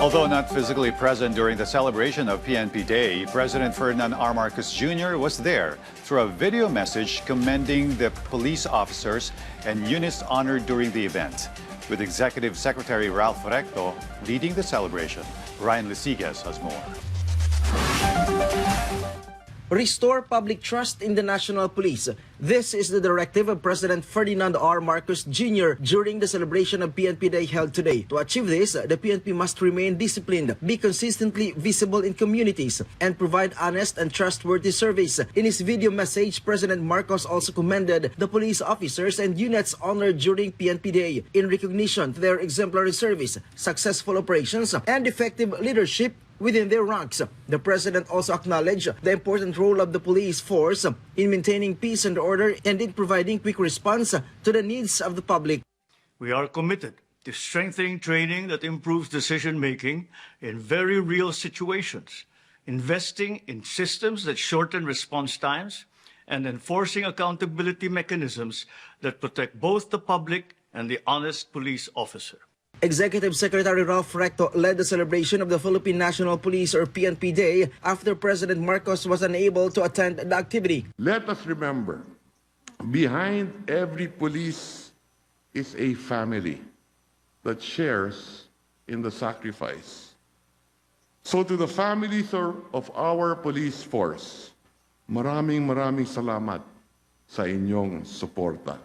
Although not physically present during the celebration of PNP Day, President Ferdinand R. Marcos Jr. was there through a video message commending the police officers and units honored during the event. With Executive Secretary Ralph Recto leading the celebration, Ryan Lisigas has more. Restore public trust in the National Police. This is the directive of President Ferdinand R. Marcos Jr. during the celebration of PNP Day held today. To achieve this, the PNP must remain disciplined, be consistently visible in communities, and provide honest and trustworthy service. In his video message, President Marcos also commended the police officers and units honored during PNP Day in recognition to their exemplary service, successful operations, and effective leadership within their ranks. The President also acknowledged the important role of the police force in maintaining peace and order and in providing quick response to the needs of the public. We are committed to strengthening training that improves decision-making in very real situations, investing in systems that shorten response times, and enforcing accountability mechanisms that protect both the public and the honest police officer. Executive Secretary Ralph Recto led the celebration of the Philippine National Police or PNP Day after President Marcos was unable to attend the activity. Let us remember, behind every police is a family that shares in the sacrifice. So to the families of our police force, maraming salamat sa inyong suporta,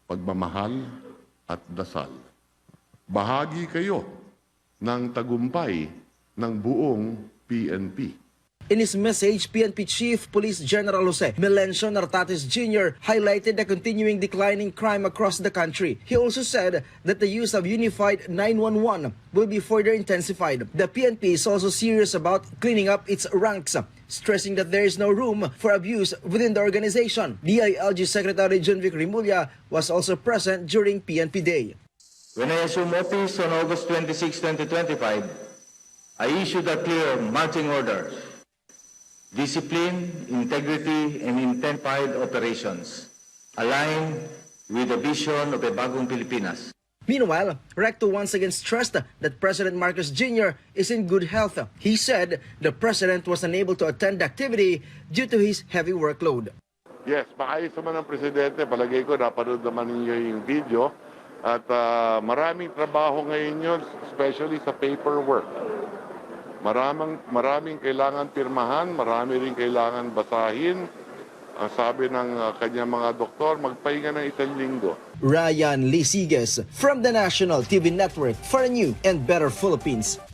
pagmamahal at dasal. Bahagi kayo ng tagumpay ng buong PNP. In his message, PNP Chief Police General Jose Melencio Nartates Jr. highlighted the continuing declining crime across the country. He also said that the use of Unified 911 will be further intensified. The PNP is also serious about cleaning up its ranks, stressing that there is no room for abuse within the organization. DILG Secretary John Vic Rimulya was also present during PNP Day. When I assumed office on August 26, 2025, I issued a clear marching order: discipline, integrity, and intensified operations, aligned with the vision of a bagong Pilipinas. Meanwhile, Recto once again stressed that President Marcos Jr. is in good health. He said the President was unable to attend the activity due to his heavy workload. Yes, maayos naman ang Presidente. Palagay ko, napanood naman ninyo yung video. At maraming trabaho ngayon yun, especially sa paperwork. Maraming kailangan pirmahan, marami rin kailangan basahin. Ang sabi ng kanyang mga doktor, magpahinga ng 1 linggo. Ryan Lisigas from the National TV Network for a new and better Philippines.